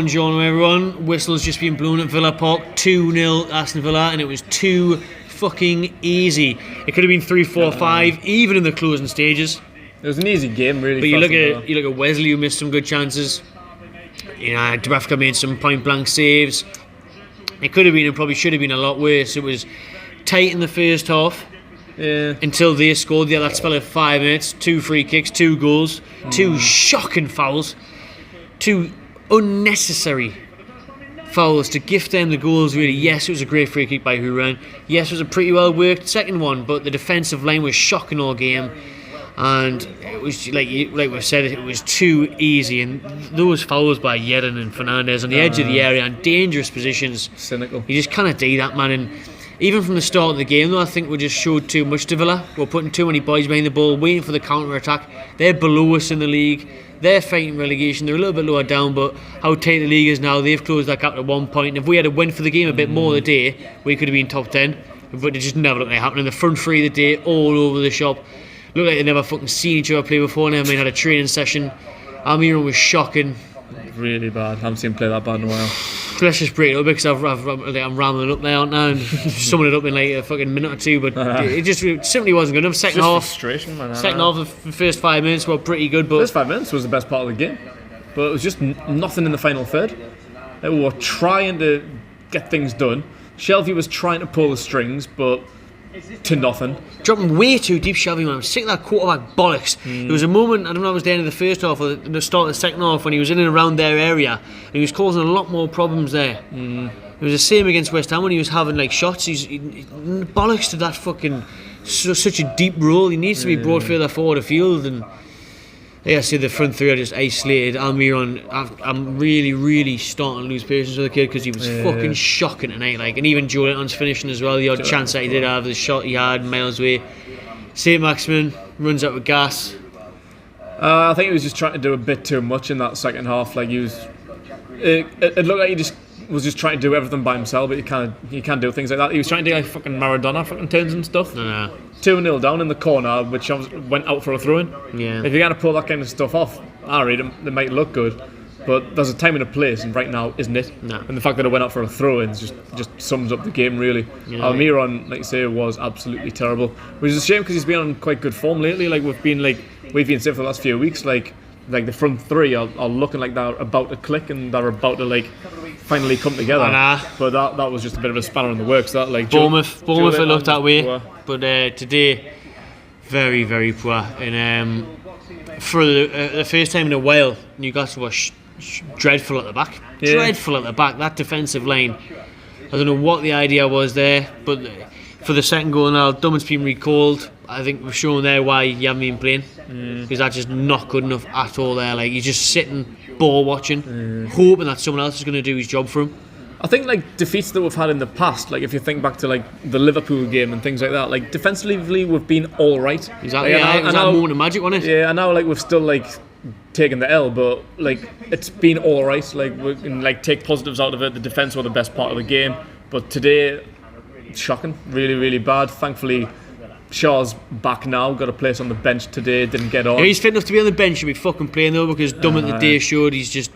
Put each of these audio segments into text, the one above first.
Buongiorno everyone. Whistle's just been blown at Villa Park, 2-0 Aston Villa, and it was too fucking easy. It could have been 3-4-5, even in the closing stages. It was an easy game, really. But you look at Wesley, who missed some good chances. You know, Dubravka made some point blank saves. It could have been and probably should have been a lot worse. It was tight in the first half. Yeah. Until they scored that spell of 5 minutes, 2 free kicks, 2 goals, 2 shocking fouls, 2 unnecessary fouls to gift them the goals. Really, yes, it was a great free kick by Huran. Yes, it was a pretty well worked second one, but the defensive line was shocking all game, and it was like we've said, it was too easy. And those fouls by Yedlin and Fernandez on the edge of the area and dangerous positions, cynical. You just can't do that, man. And even from the start of the game, though, I think we just showed too much to Villa. We're putting too many boys behind the ball, waiting for the counter-attack. They're below us in the league. They're fighting relegation. They're a little bit lower down, but how tight the league is now, they've closed that gap to 1 point. And if we had a win for the game a bit more today, we could have been top 10. But it just never looked like it happening. The front three of the day, all over the shop. Looked like they'd never fucking seen each other play before. Never mind, had a training session. Almiron was shocking. Really bad. Haven't seen him play that bad in a while. Let's just break it up because I'm rambling up there, aren't I? And summing it up in like a fucking minute or two, but it simply wasn't good enough. Second half, frustration, man. Second half, the first 5 minutes were pretty good, but first 5 minutes was the best part of the game. But it was just nothing in the final third. They were trying to get things done. Shelby was trying to pull the strings, but to nothing. Dropping way too deep, Shelby, man. I'm sick of that quarterback bollocks. There was a moment, I don't know if it was the end of the first half or the start of the second half, when he was in and around their area, and he was causing a lot more problems there. It was the same against West Ham when he was having like shots. He bollocks to that fucking such a deep role. He needs to be brought further forward the field. And like I said, the front three are just isolated. Almiron, I'm really starting to lose patience with the kid because he was fucking shocking tonight. Like, and even Joe Linton's finishing as well. The odd chance that he did have, the shot he had miles away. St. Maximin runs out with gas. I think he was just trying to do a bit too much in that second half. Like, he was, it looked like he just was just trying to do everything by himself, but you can't do things like that. He was trying to do like fucking Maradona fucking turns and stuff. No. 2-0 down in the corner, which went out for a throw-in. Yeah. If you're going to pull that kind of stuff off, alright, it might look good, but there's a time and a place, and right now isn't it? No. And the fact that it went out for a throw-in just sums up the game, really. Yeah. Almiron, like you say, was absolutely terrible, which is a shame because he's been on quite good form lately. Like we've been saying for the last few weeks, like the front three are looking like they're about to click and they're about to like finally come together. But that was just a bit of a spanner in the works. That like Bournemouth it looked that way, but today very, very poor. And for the first time in a while, Newcastle was dreadful at the back. Yeah. Dreadful at the back. That defensive line, I don't know what the idea was there, but for the second goal now, Dummett's been recalled. I think we've shown there why you haven't been playing, because that's just not good enough at all there. Like, you're just sitting ball watching, hoping that someone else is going to do his job for him. I think like defeats that we've had in the past, like if you think back to like the Liverpool game and things like that, like defensively we've been all right. Exactly. Like, it was that moment of magic, wasn't it? Yeah, and now like we've still like taken the L, but like it's been all right. Like we can like take positives out of it. The defense were the best part of the game, but today, shocking, really, really bad. Thankfully, Shaw's back now, got a place on the bench today, didn't get on. Yeah, he's fit enough to be on the bench, he'll be fucking playing though, because Dummett the day showed he's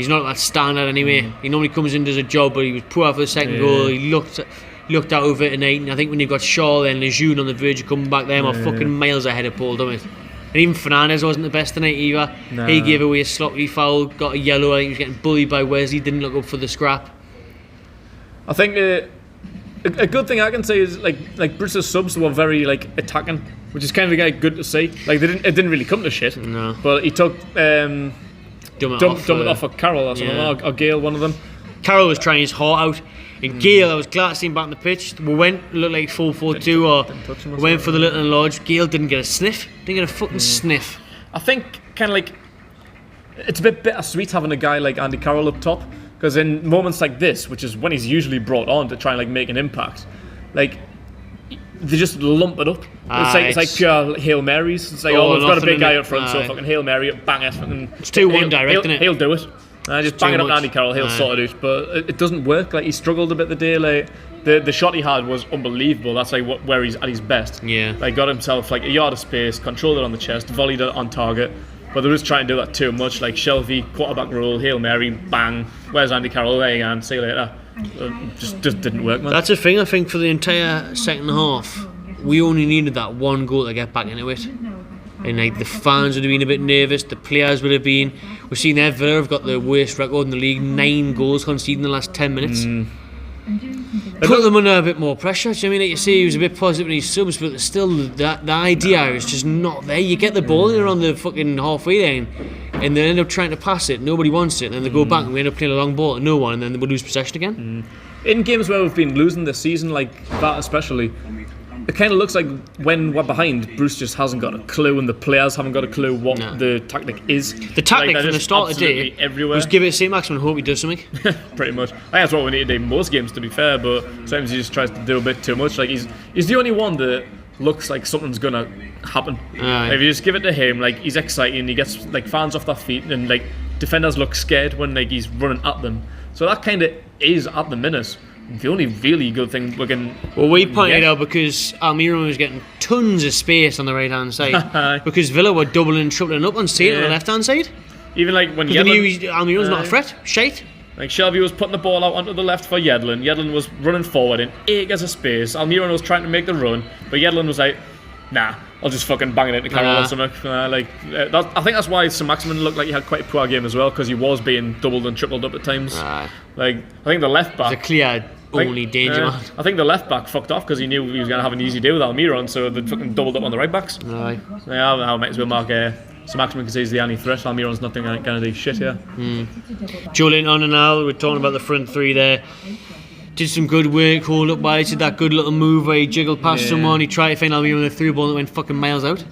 not that standard anyway. He normally comes in, does a job, but he was poor for the second goal. He looked out of it tonight, and I think when you've got Shaw and Lejeune on the verge of coming back, them are fucking miles ahead of Paul Dummett. And even Fernandez wasn't the best tonight either. He gave away a sloppy foul, got a yellow. I think he was getting bullied by Wesley, didn't look up for the scrap. I think a good thing I can say is like Bruce's subs were very like attacking, which is kind of good to see. Like it didn't really come to shit. No. But he took Dummett off for Carroll or something, or Gale, one of them. Carroll was trying his heart out. And Gale, I was glad to see him back on the pitch. We looked like 4-4-2 or went for the little and large. Gale didn't get a sniff. Didn't get a fucking sniff. I think kind of like it's a bit bittersweet having a guy like Andy Carroll up top, because in moments like this, which is when he's usually brought on to try and like make an impact, like they just lump it up. It's like pure Hail Marys. It's like, we've got a big guy up front, so fucking Hail Mary, bang it. It's too one direct, isn't it? He'll do it. Just bang it up to Andy Carroll, he'll sort it out. But it doesn't work. Like, he struggled a bit today. Like the shot he had was unbelievable. That's like where he's at his best. Yeah. Like, got himself like a yard of space, controlled it on the chest, volleyed it on target. but they were just trying to do that too much. Like Shelby, quarterback roll, Hail Mary, bang. Where's Andy Carroll? There you go. See you later. Just didn't work, man. That's the thing. I think for the entire second half, we only needed that one goal to get back into it. And like the fans would have been a bit nervous, the players would have been. We've seen Villa have got the worst record in the league, 9 goals conceded in the last 10 minutes. Put them under a bit more pressure. Do you know what I mean? Like you say, he was a bit positive in his subs, but still, the idea is just not there. You get the ball in around the fucking halfway line, and they end up trying to pass it. Nobody wants it, and then they go back, and we end up playing a long ball to no one, and then we lose possession again. In games where we've been losing this season, like that especially, it kind of looks like when we're behind, Bruce just hasn't got a clue, and the players haven't got a clue what the tactic is. The tactic from the start of the day was give it St. Maximin and hope he does something. Pretty much. I think that's what we need to do most games, to be fair, but sometimes he just tries to do a bit too much. Like he's the only one that looks like something's gonna happen. Like, if you just give it to him, like he's exciting, he gets like fans off their feet, and like defenders look scared when like he's running at them. So that kind of is at the minute the only really good thing we can. Well, we pointed out because Almiron was getting tons of space on the right hand side because Villa were doubling and tripling up on Saint on the left hand side. Even like when Almiron's not a threat, shite. Like Shelby was putting the ball out onto the left for Yedlin. Yedlin was running forward in acres of space. Almiron was trying to make the run, but Yedlin was like, "Nah, I'll just fucking bang it into Carroll or something." I think that's why St. Maximin looked like he had quite a poor game as well, because he was being doubled and tripled up at times. Like I think the left back. The clear only danger man. I think the left back fucked off because he knew he was going to have an easy day with Almiron, so they fucking doubled up on the right backs. I might as well mark St. Maximin because he's the only threat. Almiron's not going to do shit here. Joelinton and Al, we're talking about the front three there. Did some good work, hold up wide, did that good little move where he jiggled past someone, he tried to find Almiron with a through ball that went fucking miles out.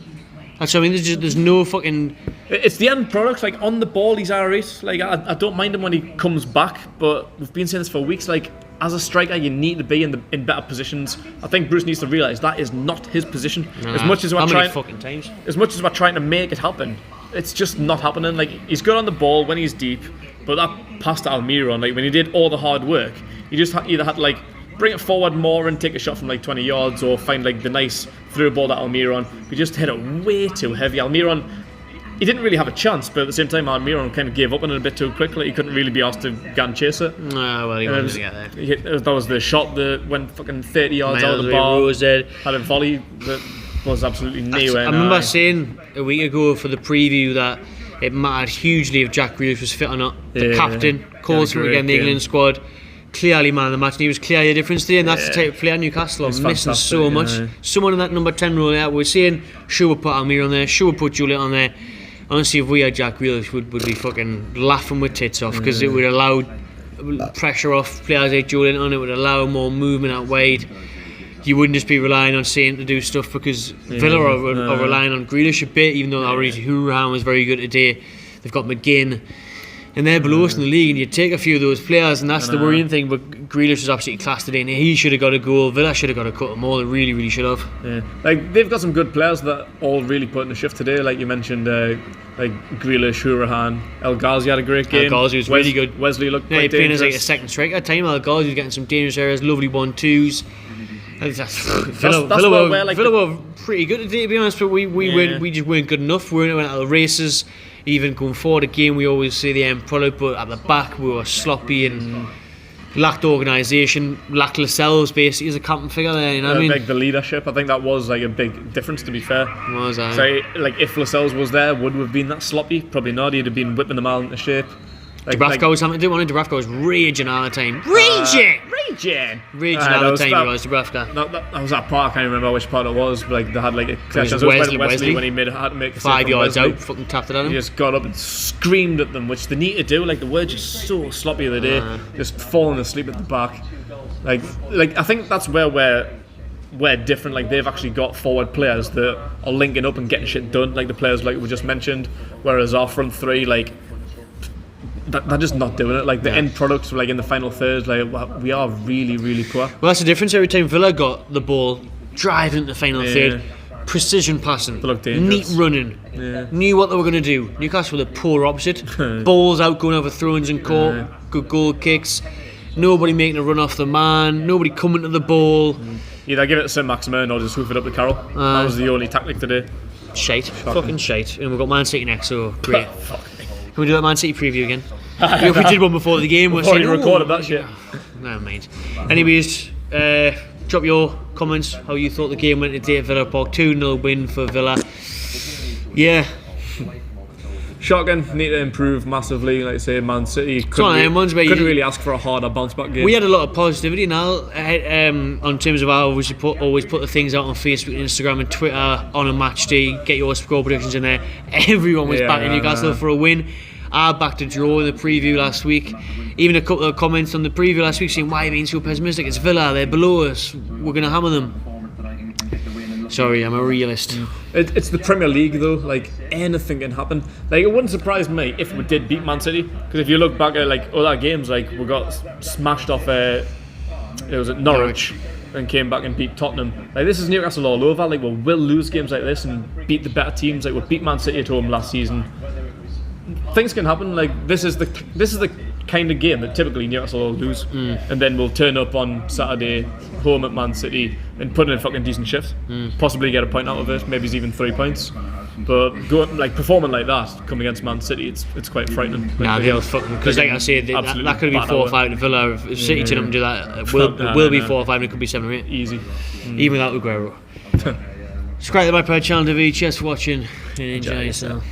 That's what I mean, there's no fucking... It's the end product, like on the ball he's alright. Like I don't mind him when he comes back, but we've been saying this for weeks, like as a striker you need to be in better positions. I think Bruce needs to realise that is not his position. As much as we're trying to make it happen, it's just not happening. Like he's good on the ball when he's deep, but that pass to Almiron, like when he did all the hard work, he just either had to like bring it forward more and take a shot from like 20 yards or find like the nice through ball at Almiron. He just hit it way too heavy. Almiron, he didn't really have a chance, but at the same time Almiron kind of gave up on it a bit too quickly. He couldn't really be asked to go and chase it. Well, he wanted to get there. That was the shot that went fucking 30 yards out of the bar. Had a volley that was absolutely nowhere. I remember saying a week ago for the preview that it mattered hugely if Jack Grealish was fit or not. The captain calls him again, the England squad. Clearly man of the match, and he was clearly a difference today, and that's the type of player Newcastle are missing so much. Someone in that number 10 role there, we're saying sure we'll put Almiron there, sure we'll put Juliet on there. Honestly, if we had Jack Grealish, would be fucking laughing with tits off, because it would allow pressure off players like Joelinton, it would allow more movement out wide. You wouldn't just be relying on Saint to do stuff, because Villa are relying on Grealish a bit, even though already Hourihan was very good today. They've got McGinn. And they're below us in the league, and you take a few of those players, and that's the worrying thing. But Grealish was absolutely class today, and he should have got a goal. Villa should have got a couple more. They really, really should have. Like they've got some good players that all really put in the shift today. Like you mentioned, like Grealish, Hourihan, El Ghazi had a great game. El Ghazi was really good. Wesley looked quite playing dangerous. as like a second striker at time. El Ghazi was getting some dangerous areas, lovely 1-2s. Villa were pretty good today, to be honest, but we just weren't good enough. We went out of the races. Even going forward again, we always see the end product, but at the back we were sloppy and lacked organisation, lacked Lascelles basically as a captain figure there. You know what I mean? Like the leadership, I think that was like a big difference. To be fair, So like if Lascelles was there, would we have been that sloppy? Probably not. He'd have been whipping them all into shape. Dubravka was having to do one, and Dubravka was raging all the time. Raging all the time. He was Dubravka. That was that part. I can't remember which part it was. But like they had like a Wesley when he had to make a 5 yards out, fucking tapped it at him. He just got up and screamed at them, which they need to do. Like the were just so sloppy the other day, just falling asleep at the back. Like I think that's where we're different. Like they've actually got forward players that are linking up and getting shit done. Like the players like we just mentioned. Whereas our front three, like. They're just not doing it. Like the end products, like in the final thirds, like we are really, really poor. Well, that's the difference. Every time Villa got the ball, driving into the final third, precision passing, neat running, knew what they were going to do. Newcastle were the polar opposite. Balls out, going over throw-ins and caught, good goal kicks. Nobody making a run off the man. Nobody coming to the ball. Either give it to St. Maximin or just hoof it up to Carroll. That was the only tactic today. shite. Fucking shite. And we've got Man City next, so great. Can we do that Man City preview again? We did one before the game. Before you recorded that shit. Never mind. Anyways, drop your comments how you thought the game went today at Villa Park. 2-0 win for Villa. Yeah. Shocking, need to improve massively. Like I say, Man City couldn't really ask for a harder bounce back game. We had a lot of positivity now on terms of how we always put the things out on Facebook, Instagram and Twitter on a match day, get your score predictions in there. Everyone was backing Newcastle for a win. I backed a draw in the preview last week. Even a couple of comments on the preview last week saying, why are you being so pessimistic? It's Villa, they're below us, we're going to hammer them. Sorry, I'm a realist. It's the Premier League though, like anything can happen. Like it wouldn't surprise me if we did beat Man City, because if you look back at like other games, like we got smashed off it was at Norwich and came back and beat Tottenham. Like this is Newcastle all over. Like we'll lose games like this and beat the better teams. Like we beat Man City at home last season. Things can happen. Like this is the kind of game that typically Newcastle will lose, and then we'll turn up on Saturday home at Man City and put in a fucking decent shift, possibly get a point out of it, maybe it's even 3 points. But performing like that, coming against Man City, it's quite frightening. Nah, they'll fucking, because like I said, that could be 4 or 5 to Villa. If City turn up and do that, it will be 4 or 5, and it could be 7 or 8. Easy. Even without Aguero. Subscribe to my channel, TV. Cheers for watching and enjoy yourself.